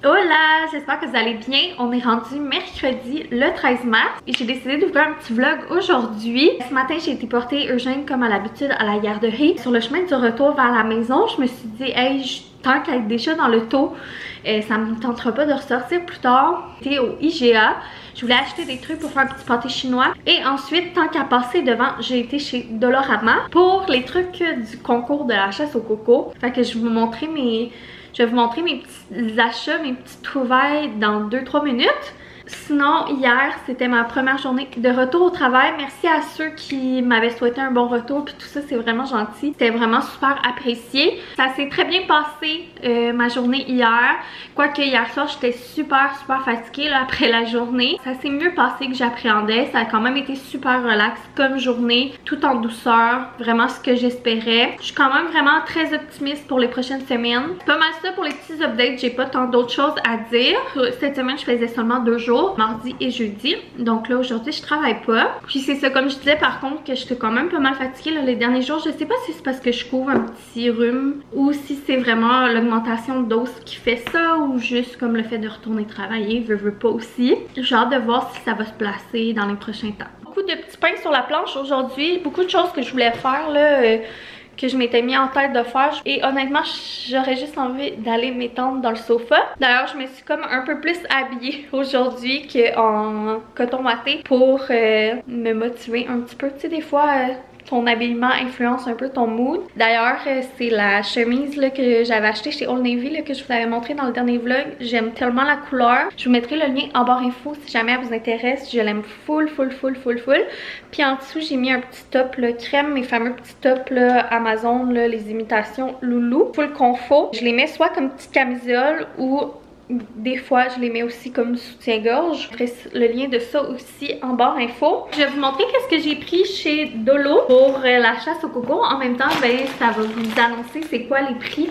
Hola, j'espère que vous allez bien. On est rendu mercredi le 13 mars et j'ai décidé d'ouvrir un petit vlog aujourd'hui. Ce matin, j'ai été porter Eugène comme à l'habitude à la garderie. Sur le chemin du retour vers la maison, je me suis dit, hey, tant qu'à être déjà dans l'auto, ça me tentera pas de ressortir plus tard. J'étais au IGA. Je voulais acheter des trucs pour faire un petit pâté chinois. Et ensuite, tant qu'à passer devant, j'ai été chez Dollarama pour les trucs du concours de la chasse au coco. Fait que je vais vous montrer mes petits achats, mes petites trouvailles dans 2-3 minutes. Sinon, hier, c'était ma première journée de retour au travail. Merci à ceux qui m'avaient souhaité un bon retour. Puis tout ça, c'est vraiment gentil. C'était vraiment super apprécié. Ça s'est très bien passé, ma journée hier. Quoique hier soir, j'étais super fatiguée là, après la journée. Ça s'est mieux passé que j'appréhendais. Ça a quand même été super relax comme journée, tout en douceur. Vraiment ce que j'espérais. Je suis quand même vraiment très optimiste pour les prochaines semaines. Pas mal ça pour les petits updates. J'ai pas tant d'autres choses à dire. Cette semaine, je faisais seulement 2 jours. Mardi et jeudi. Donc là aujourd'hui je travaille pas. Puis c'est ça, comme je disais par contre que j'étais quand même pas mal fatiguée là, les derniers jours. Je sais pas si c'est parce que je couvre un petit rhume ou si c'est vraiment l'augmentation de dose qui fait ça ou juste comme le fait de retourner travailler, veux pas aussi. J'ai hâte de voir si ça va se placer dans les prochains temps. Beaucoup de petits pains sur la planche aujourd'hui. Beaucoup de choses que je voulais faire là. Que je m'étais mis en tête de faire et honnêtement j'aurais juste envie d'aller m'étendre dans le sofa. D'ailleurs je me suis comme un peu plus habillée aujourd'hui qu'en coton watté pour me motiver un petit peu. Tu sais des fois ton habillement influence un peu ton mood. D'ailleurs, c'est la chemise là, que j'avais achetée chez Old Navy là, que je vous avais montré dans le dernier vlog. J'aime tellement la couleur. Je vous mettrai le lien en barre info si jamais elle vous intéresse. Je l'aime full. Puis en dessous, j'ai mis un petit top là, crème, mes fameux petits tops là, Amazon, là, les imitations Loulou. Full confo. Je les mets soit comme petite camisole ou des fois je les mets aussi comme soutien-gorge. Je ferai le lien de ça aussi en barre info. Je vais vous montrer qu'est-ce que j'ai pris chez Dolo pour la chasse au coco. En même temps, ben, ça va vous annoncer c'est quoi les prix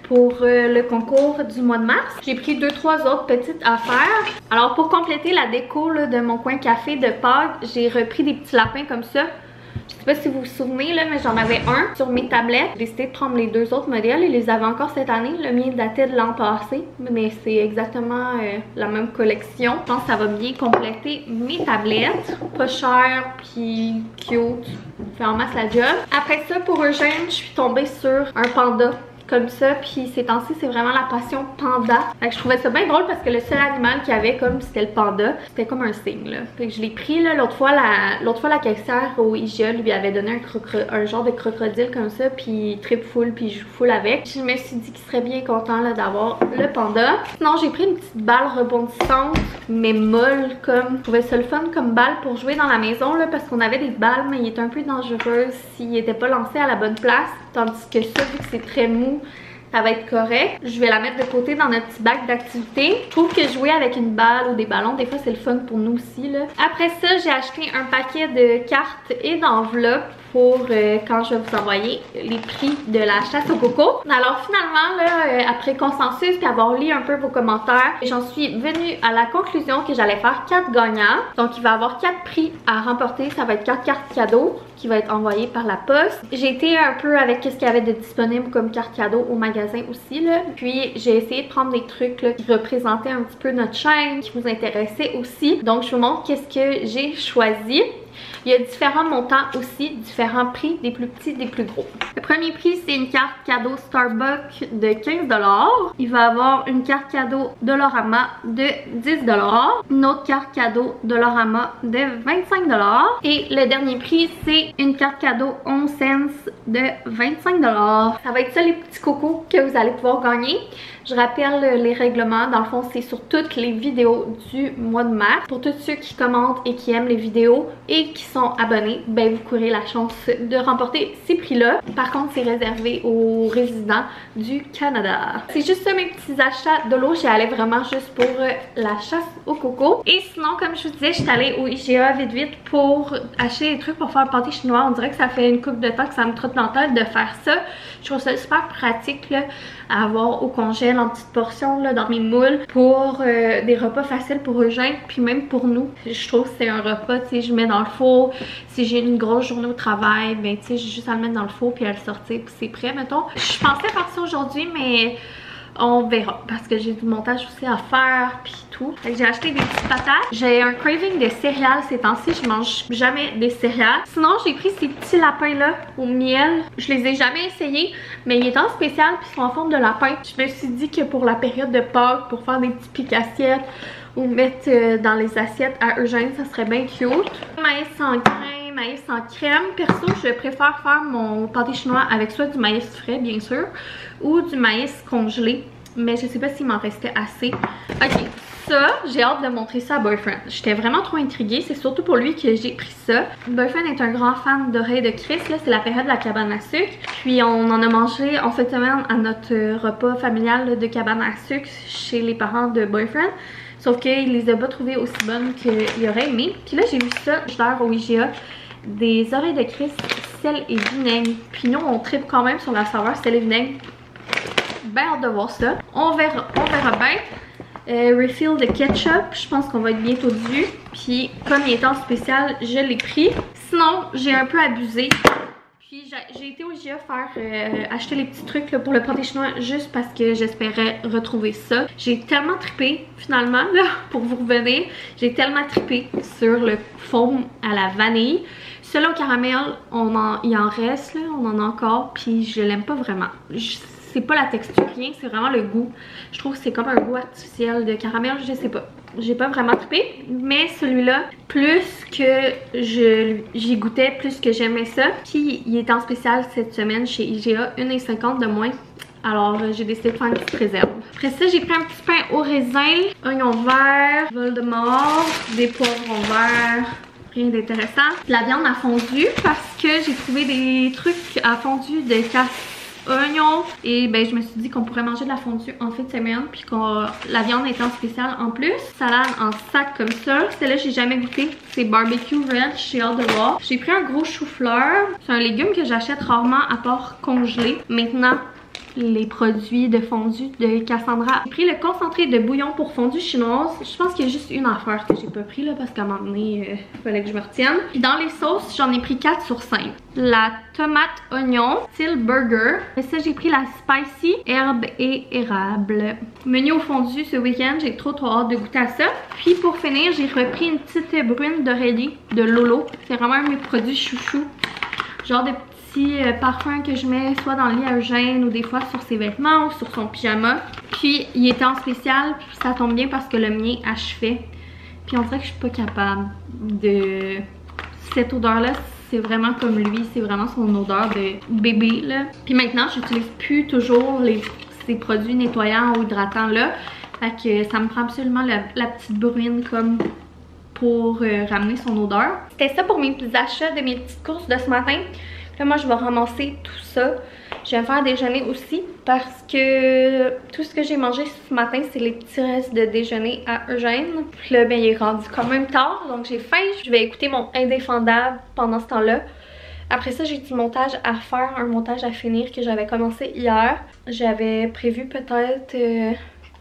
pour le concours du mois de mars. J'ai pris 2-3 autres petites affaires. Alors pour compléter la déco là, de mon coin café de Pâques, j'ai repris des petits lapins comme ça. Je sais pas si vous vous souvenez là, mais j'en avais un sur mes tablettes. J'ai décidé de prendre les 2 autres modèles. Ils les avaient encore cette année. Le mien datait de l'an passé, mais c'est exactement la même collection. Je pense que ça va bien compléter mes tablettes. Pas cher, puis cute. Fait en masse la job. Après ça, pour Eugène, je suis tombée sur un panda. Comme ça, puis ces temps-ci c'est vraiment la passion panda. Fait que je trouvais ça bien drôle parce que le seul animal qu'il y avait comme c'était le panda, c'était comme un signe là. Fait que je l'ai pris là, l'autre fois la caissière au IGA lui avait donné un genre de crocodile comme ça, puis trip full, puis je joue full avec. Je me suis dit qu'il serait bien content là d'avoir le panda. Sinon j'ai pris une petite balle rebondissante mais molle comme. Je trouvais ça le fun comme balle pour jouer dans la maison là parce qu'on avait des balles mais il était un peu dangereux s'il n'était pas lancé à la bonne place. Tandis que ça, vu que c'est très mou, ça va être correct. Je vais la mettre de côté dans notre petit bac d'activité. Je trouve que jouer avec une balle ou des ballons, des fois c'est le fun pour nous aussi là. Après ça, j'ai acheté un paquet de cartes et d'enveloppes pour quand je vais vous envoyer les prix de la chasse au coco. Alors finalement là, après consensus puis avoir lu un peu vos commentaires, j'en suis venue à la conclusion que j'allais faire 4 gagnants. Donc il va y avoir 4 prix à remporter. Ça va être 4 cartes cadeaux qui vont être envoyées par la poste. J'ai été un peu avec ce qu'il y avait de disponible comme cartes cadeaux au magasin aussi là. Puis j'ai essayé de prendre des trucs là, qui représentaient un petit peu notre chaîne, qui vous intéressaient aussi. Donc je vous montre qu'est-ce que j'ai choisi. Il y a différents montants aussi, différents prix, des plus petits, des plus gros. Le premier prix, c'est une carte cadeau Starbucks de 15 $. Il va y avoir une carte cadeau Dollarama de 10 $. Une autre carte cadeau Dollarama de 25 $. Et le dernier prix, c'est une carte cadeau 11 cents de 25 $. Ça va être ça les petits cocos que vous allez pouvoir gagner. Je rappelle les règlements. Dans le fond, c'est sur toutes les vidéos du mois de mars. Pour tous ceux qui commentent et qui aiment les vidéos et qui sont abonnés, ben vous courez la chance de remporter ces prix-là. Par contre, c'est réservé aux résidents du Canada. C'est juste ça mes petits achats de l'eau. J'y allais vraiment juste pour la chasse au coco. Et sinon, comme je vous disais, je suis allée au IGA vite pour acheter des trucs pour faire un pâté chinois. On dirait que ça fait une couple de temps que ça me trotte dans la tête de faire ça. Je trouve ça super pratique là, à avoir au congèle en petites portions là, dans mes moules pour des repas faciles pour Eugène puis même pour nous. Je trouve que c'est un repas, tu sais, je mets dans le four. Si j'ai une grosse journée au travail, ben tu sais, j'ai juste à le mettre dans le four puis à le sortir puis c'est prêt, mettons. Je pensais faire ça aujourd'hui, mais On verra parce que j'ai du montage aussi à faire puis tout. J'ai acheté des petites patates. J'ai un craving de céréales ces temps-ci. Je mange jamais des céréales. Sinon, j'ai pris ces petits lapins là au miel. Je les ai jamais essayés, mais ils étaient en spécial puis ils sont en forme de lapin. Je me suis dit que pour la période de Pâques, pour faire des petits pics assiettes ou mettre dans les assiettes à Eugène, ça serait bien cute. Maïs sans grain, maïs sans crème. Perso, je préfère faire mon pâté chinois avec soit du maïs frais, bien sûr, ou du maïs congelé. Mais je sais pas s'il m'en restait assez. Ok, ça, j'ai hâte de montrer ça à Boyfriend. J'étais vraiment trop intriguée. C'est surtout pour lui que j'ai pris ça. Boyfriend est un grand fan d'oreilles de Chris. Là, c'est la période de la cabane à sucre. Puis on en a mangé en cette semaine à notre repas familial là, de cabane à sucre chez les parents de Boyfriend. Sauf qu'il les a pas trouvées aussi bonnes qu'il aurait aimé. Puis là, j'ai vu ça, je l'ai au IGA. Des oreilles de Chris, sel et vinaigre. Puis nous, on tripe quand même sur la saveur sel et vinaigre. Ben hâte de voir ça. On verra bien. Refill de ketchup, je pense qu'on va être bientôt dû. Puis comme il est en spécial, je l'ai pris. Sinon, j'ai un peu abusé. Puis j'ai été au IGA faire acheter les petits trucs là, pour le pâté chinois juste parce que j'espérais retrouver ça. J'ai tellement trippé finalement là pour vous revenir. J'ai tellement trippé sur le fond à la vanille. Celui au caramel, il en reste là, on en a encore. Puis je l'aime pas vraiment. C'est pas la texture, rien, c'est vraiment le goût. Je trouve que c'est comme un goût artificiel de caramel, je sais pas. J'ai pas vraiment trippé, mais celui-là, plus que j'y goûtais, plus que j'aimais ça. Puis il est en spécial cette semaine chez IGA, 1,50 de moins. Alors j'ai décidé de faire une petite réserve. Après ça, j'ai pris un petit pain au raisin, oignon vert, Voldemort, des poivrons verts. Rien d'intéressant. De la viande à fondu parce que j'ai trouvé des trucs à fondu de oignons et ben je me suis dit qu'on pourrait manger de la fondue en fin de semaine puis que la viande est en spécial en plus. Salade en sac comme ça. Celle-là j'ai jamais goûté. C'est barbecue ranch, j'ai hâte de voir. J'ai pris un gros chou-fleur. C'est un légume que j'achète rarement à part congelé. Maintenant les produits de fondue de Cassandra. J'ai pris le concentré de bouillon pour fondue chinoise. Je pense qu'il y a juste une affaire que j'ai pas pris là parce qu'à un moment donné, il fallait que je me retienne. Puis dans les sauces, j'en ai pris 4 sur 5. La tomate oignon, style burger. Et ça, j'ai pris la spicy herbe et érable. Menu au fondu ce week-end, j'ai trop hâte de goûter à ça. Puis pour finir, j'ai repris une petite brune d'oreiller de Lolo. C'est vraiment un de mes produits chouchou. Genre de parfum que je mets soit dans le lit à Eugène ou des fois sur ses vêtements ou sur son pyjama. Puis il était en spécial, puis ça tombe bien parce que le mien achevait. Puis on dirait que je suis pas capable de... Cette odeur là, c'est vraiment comme lui, c'est vraiment son odeur de bébé là. Puis maintenant j'utilise plus toujours ces produits nettoyants ou hydratants là. Fait que ça me prend absolument la petite brune comme pour ramener son odeur. C'était ça pour mes petits achats de mes petites courses de ce matin. Là, moi, je vais ramasser tout ça. Je vais me faire déjeuner aussi parce que tout ce que j'ai mangé ce matin, c'est les petits restes de déjeuner à Eugène. Puis là, ben, il est rendu quand même tard, donc j'ai faim. Je vais écouter mon indéfendable pendant ce temps-là. Après ça, j'ai du montage à faire, un montage à finir que j'avais commencé hier. J'avais prévu peut-être...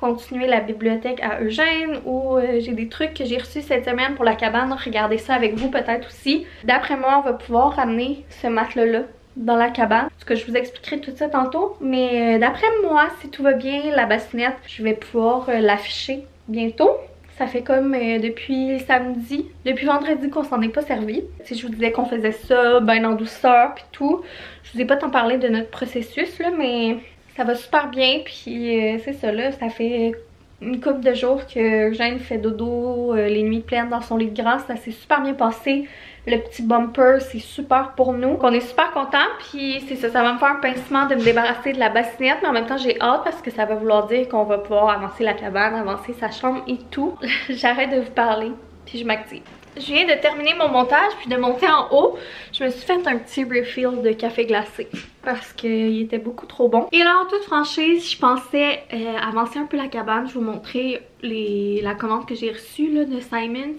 continuer la bibliothèque à Eugène ou j'ai des trucs que j'ai reçus cette semaine pour la cabane. Regardez ça avec vous peut-être aussi. D'après moi, on va pouvoir ramener ce matelas-là dans la cabane. En tout cas, je vous expliquerai tout ça tantôt. Mais d'après moi, si tout va bien, la bassinette, je vais pouvoir l'afficher bientôt. Ça fait comme depuis samedi, depuis vendredi qu'on s'en est pas servi. Si je vous disais qu'on faisait ça ben en douceur puis tout. Je vous ai pas tant parlé de notre processus là, mais... ça va super bien, puis c'est ça là, ça fait une couple de jours que Eugène fait dodo les nuits pleines dans son lit de grand, ça s'est super bien passé. Le petit bumper, c'est super pour nous. On est super contents, puis c'est ça, ça va me faire un pincement de me débarrasser de la bassinette, mais en même temps j'ai hâte parce que ça va vouloir dire qu'on va pouvoir avancer la cabane, avancer sa chambre et tout. J'arrête de vous parler, puis je m'active. Je viens de terminer mon montage puis de monter en haut. Je me suis fait un petit refill de café glacé parce qu'il était beaucoup trop bon. Et là, en toute franchise, je pensais avancer un peu la cabane. Je vais vous montrer la commande que j'ai reçue là, de Simons.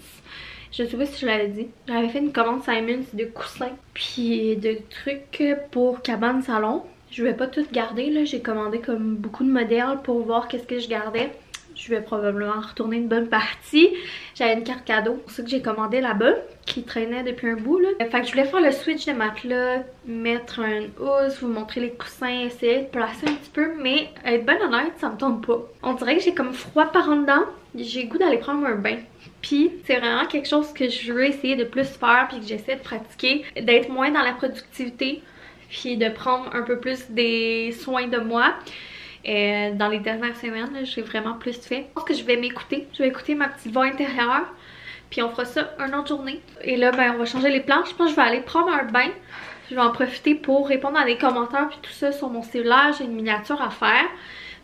Je sais pas si je l'avais dit. J'avais fait une commande Simons de coussins puis de trucs pour cabane salon. Je vais pas tout garder là. J'ai commandé comme beaucoup de modèles pour voir qu'est-ce que je gardais. je vais probablement retourner une bonne partie. J'avais une carte cadeau, c'est ça que j'ai commandé là-bas, qui traînait depuis un bout là. Fait que je voulais faire le switch de matelas, mettre un housse, vous montrer les coussins, essayer de placer un petit peu, mais être bien honnête, ça me tente pas. On dirait que j'ai comme froid par en dedans, j'ai le goût d'aller prendre un bain. Puis c'est vraiment quelque chose que je veux essayer de plus faire puis que j'essaie de pratiquer, d'être moins dans la productivité, puis de prendre un peu plus des soins de moi. Dans les dernières semaines, j'ai vraiment plus fait. Je pense que je vais m'écouter. Je vais écouter ma petite voix intérieure. Puis on fera ça une autre journée. Et là, ben, on va changer les plans. Je pense que je vais aller prendre un bain. Je vais en profiter pour répondre à des commentaires puis tout ça sur mon cellulaire. J'ai une miniature à faire.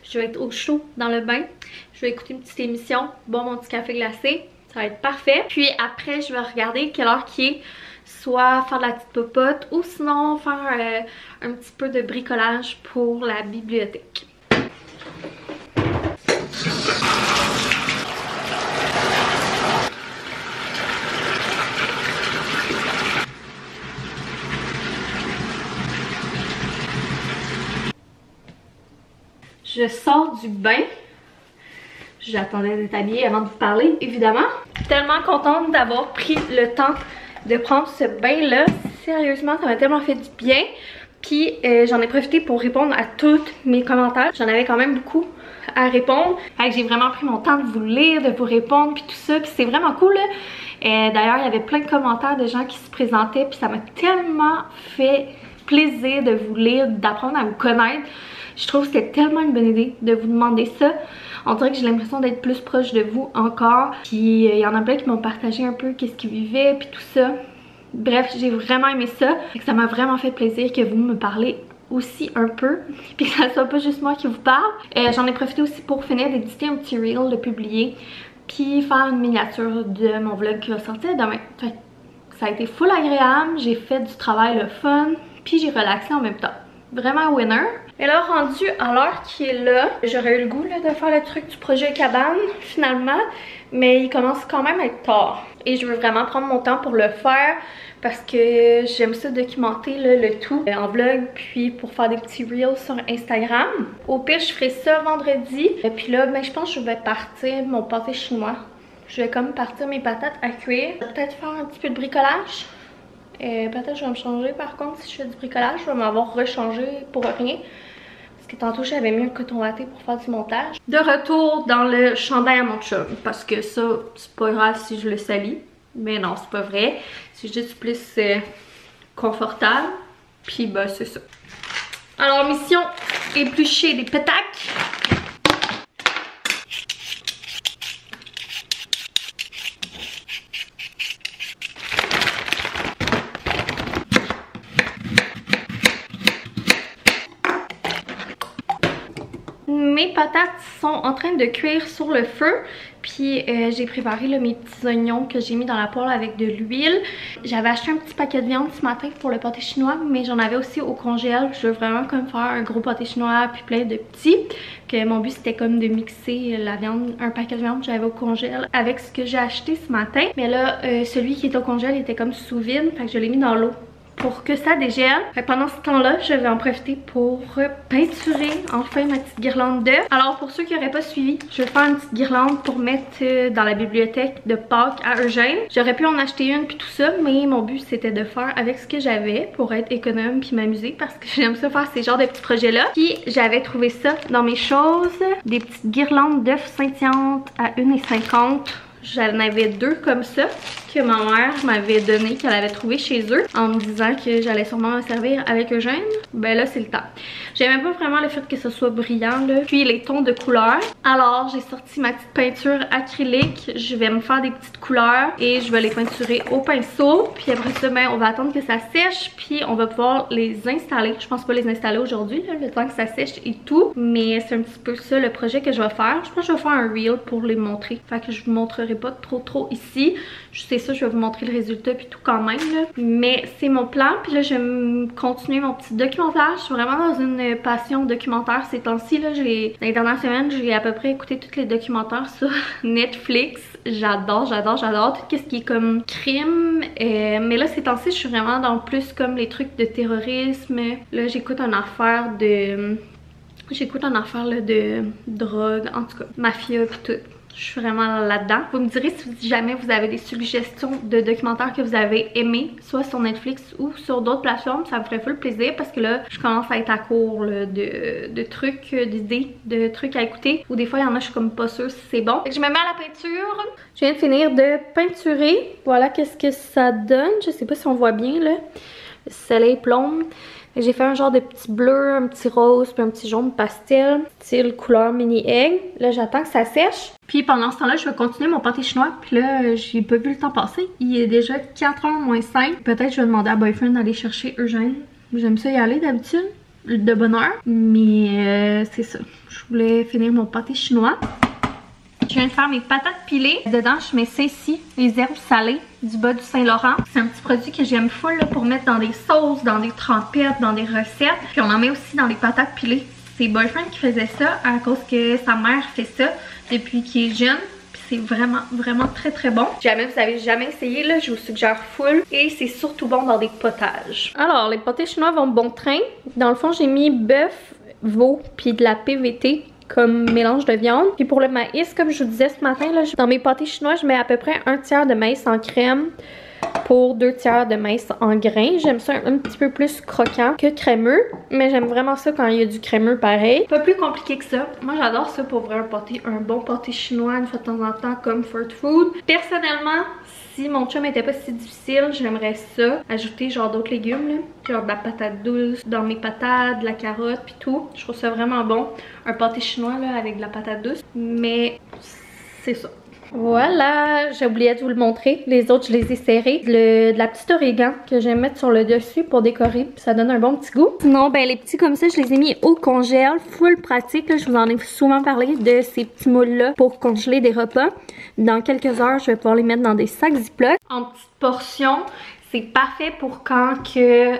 Je vais être au chaud dans le bain. Je vais écouter une petite émission, boire mon petit café glacé. Ça va être parfait. Puis après, je vais regarder quelle heure qui est. Soit faire de la petite popote ou sinon faire un petit peu de bricolage pour la bibliothèque. Je sors du bain. J'attendais d'être habillée avant de vous parler, évidemment. Je suis tellement contente d'avoir pris le temps de prendre ce bain-là. Sérieusement, ça m'a tellement fait du bien. Puis j'en ai profité pour répondre à tous mes commentaires. J'en avais quand même beaucoup à répondre. J'ai vraiment pris mon temps de vous lire, de vous répondre, puis tout ça. Puis c'est vraiment cool, là. D'ailleurs, il y avait plein de commentaires de gens qui se présentaient. Puis ça m'a tellement fait plaisir de vous lire, d'apprendre à vous connaître. Je trouve que c'était tellement une bonne idée de vous demander ça. On dirait que j'ai l'impression d'être plus proche de vous encore. Puis il y en a plein qui m'ont partagé un peu qu'est-ce qu'ils vivaient, puis tout ça. Bref, j'ai vraiment aimé ça. Ça m'a vraiment fait plaisir que vous me parlez aussi un peu. Puis que ça soit pas juste moi qui vous parle. J'en ai profité aussi pour finir d'éditer un petit reel, de publier. Puis faire une miniature de mon vlog qui va sortir demain. Fait, ça a été full agréable. J'ai fait du travail le fun. Puis j'ai relaxé en même temps. Vraiment winner. Et là, rendu à l'heure qui est là, j'aurais eu le goût là, de faire le truc du projet cabane finalement, mais il commence quand même à être tard. Et je veux vraiment prendre mon temps pour le faire parce que j'aime ça documenter là, le tout en vlog, puis pour faire des petits reels sur Instagram. Au pire, je ferai ça vendredi. Et puis là, ben, je pense que je vais partir mon pâté chinois. Je vais comme partir mes patates à cuire. Peut-être faire un petit peu de bricolage. Peut-être je vais me changer par contre si je fais du bricolage. Je vais m'avoir rechangé pour rien. Parce que tantôt j'avais mis un coton watté pour faire du montage. De retour dans le chandail à mon chum. Parce que ça, c'est pas grave si je le salis. Mais non, c'est pas vrai. C'est juste plus confortable. Puis bah c'est ça. Alors mission éplucher des pétacs. Mes patates sont en train de cuire sur le feu. Puis j'ai préparé là, mes petits oignons que j'ai mis dans la poêle avec de l'huile. J'avais acheté un petit paquet de viande ce matin pour le pâté chinois, mais j'en avais aussi au congèle. Je veux vraiment comme faire un gros pâté chinois puis plein de petits. Que mon but c'était comme de mixer la viande, un paquet de viande que j'avais au congèle avec ce que j'ai acheté ce matin. Mais là, celui qui est au congèle était comme sous vide, fait que je l'ai mis dans l'eau pour que ça dégèle. Pendant ce temps-là, je vais en profiter pour peinturer enfin ma petite guirlande d'œufs. Alors pour ceux qui n'auraient pas suivi, je vais faire une petite guirlande pour mettre dans la bibliothèque de Pâques à Eugène. J'aurais pu en acheter une puis tout ça, mais mon but c'était de faire avec ce que j'avais pour être économe puis m'amuser parce que j'aime ça faire ces genres de petits projets-là. Puis j'avais trouvé ça dans mes choses, des petites guirlandes d'œufs scintillantes à 1,50 $. J'en avais deux comme ça que ma mère m'avait donné, qu'elle avait trouvé chez eux en me disant que j'allais sûrement me servir avec Eugène. Ben là c'est le temps. J'aimais pas vraiment le fait que ce soit brillant là. Puis les tons de couleurs. Alors j'ai sorti ma petite peinture acrylique. Je vais me faire des petites couleurs et je vais les peinturer au pinceau. Puis après ça ben, on va attendre que ça sèche. Puis on va pouvoir les installer. Je pense pas les installer aujourd'hui le temps que ça sèche et tout. Mais c'est un petit peu ça le projet que je vais faire. Je pense que je vais faire un reel pour les montrer. Fait que je vous montrerai pas trop ici. Je sais ça, je vais vous montrer le résultat puis tout quand même là. Mais c'est mon plan. Puis là je vais continuer mon petit documentaire. Je suis vraiment dans une passion documentaire ces temps-ci là. Dans les dernières semaines j'ai à peu près écouté tous les documentaires sur Netflix. J'adore tout ce qui est comme crime. Mais là ces temps-ci je suis vraiment dans plus comme les trucs de terrorisme. Là j'écoute une affaire de J'écoute une affaire là, de drogue, en tout cas, mafia pis tout. Je suis vraiment là-dedans. Vous me direz si jamais vous avez des suggestions de documentaires que vous avez aimés, soit sur Netflix ou sur d'autres plateformes, ça me ferait full plaisir parce que là, je commence à être à court là, de trucs, d'idées, de trucs à écouter. Ou des fois, il y en a, je suis comme pas sûre si c'est bon. Fait que je me mets à la peinture. Je viens de finir de peinturer. Voilà qu'est-ce que ça donne. Je sais pas si on voit bien là. Le soleil plombe. J'ai fait un genre de petit bleu, un petit rose, puis un petit jaune pastel, style couleur mini egg. Là, j'attends que ça sèche. Puis pendant ce temps-là, je vais continuer mon pâté chinois. Puis là, j'ai pas vu le temps passer. Il est déjà 4h moins 5. Peut-être que je vais demander à Boyfriend d'aller chercher Eugène. J'aime ça y aller d'habitude, de bonne heure. Mais c'est ça. Je voulais finir mon pâté chinois. Je viens de faire mes patates pilées. Dedans, je mets ça ici, les herbes salées du bas du Saint-Laurent. C'est un petit produit que j'aime full là, pour mettre dans des sauces, dans des trempettes, dans des recettes. Puis on en met aussi dans les patates pilées. C'est Boyfriend qui faisait ça à cause que sa mère fait ça depuis qu'il est jeune. Puis c'est vraiment très très bon. Si jamais vous avez jamais essayé, là, je vous suggère full. Et c'est surtout bon dans des potages. Alors, les pâtés chinois vont bon train. Dans le fond, j'ai mis bœuf, veau, puis de la PVT comme mélange de viande. Puis pour le maïs, comme je vous disais ce matin, là, dans mes pâtés chinois, je mets à peu près 1/3 de maïs en crème pour 2/3 de maïs en grains. J'aime ça un petit peu plus croquant que crémeux, mais j'aime vraiment ça quand il y a du crémeux pareil. Pas plus compliqué que ça. Moi, j'adore ça pour vrai, un bon pâté chinois une fois de temps en temps comme comfort food. Personnellement, si mon chum était pas si difficile, j'aimerais ça. Ajouter genre d'autres légumes, là. Genre de la patate douce dans mes patates, de la carotte puis tout. Je trouve ça vraiment bon. Un pâté chinois là avec de la patate douce. Mais c'est ça. Voilà, j'ai oublié de vous le montrer. Les autres, je les ai serrés. De la petite origan que j'aime mettre sur le dessus pour décorer. Puis ça donne un bon petit goût. Sinon, ben les petits comme ça, je les ai mis au congèle. Full pratique. Là, je vous en ai souvent parlé de ces petits moules-là pour congeler des repas. Dans quelques heures, je vais pouvoir les mettre dans des sacs Ziploc. En petites portions. C'est parfait pour quand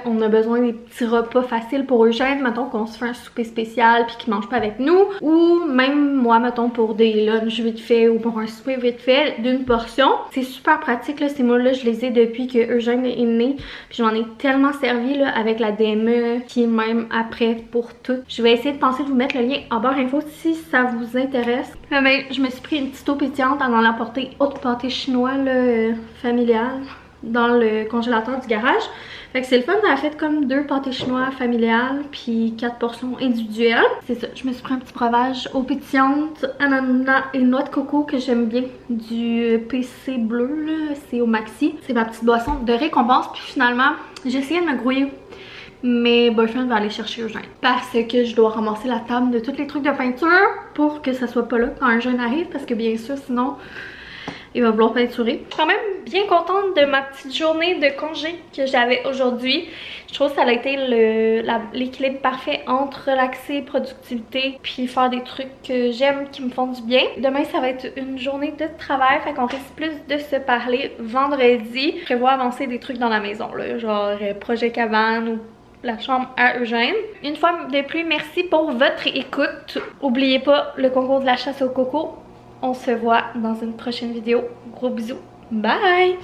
on a besoin des petits repas faciles pour Eugène, mettons qu'on se fait un souper spécial puis qu'il mange pas avec nous, ou même moi, mettons pour des lunchs vite fait ou pour un souper vite fait d'une portion. C'est super pratique là, ces moules-là, je les ai depuis que Eugène est né, puis j'en ai tellement servi là avec la DME qui est même après pour tout. Je vais essayer de penser de vous mettre le lien en barre info si ça vous intéresse. Ben, je me suis pris une petite eau pétillante en allant porter autre pâté chinois là, familial dans le congélateur du garage. Fait que c'est le fun, on a fait comme 2 pâtés chinois familiales puis 4 portions individuelles. C'est ça, je me suis pris un petit breuvage eau pétillante, ananas et noix de coco que j'aime bien, du PC bleu là, c'est au Maxi. C'est ma petite boisson de récompense. Puis finalement, j'ai essayé de me grouiller, mais Boyfriend va aller chercher Eugène parce que je dois ramasser la table de tous les trucs de peinture pour que ça soit pas là quand Eugène arrive, parce que bien sûr sinon il va vouloir peinturer. Je suis quand même bien contente de ma petite journée de congé que j'avais aujourd'hui. Je trouve que ça a été l'équilibre parfait entre relaxer, productivité, puis faire des trucs que j'aime, qui me font du bien. Demain, ça va être une journée de travail, fait qu'on risque plus de se parler vendredi. Je prévois avancer des trucs dans la maison, là, genre projet cabane ou la chambre à Eugène. Une fois de plus, merci pour votre écoute. N'oubliez pas le concours de la chasse au coco. On se voit dans une prochaine vidéo. Gros bisous. Bye!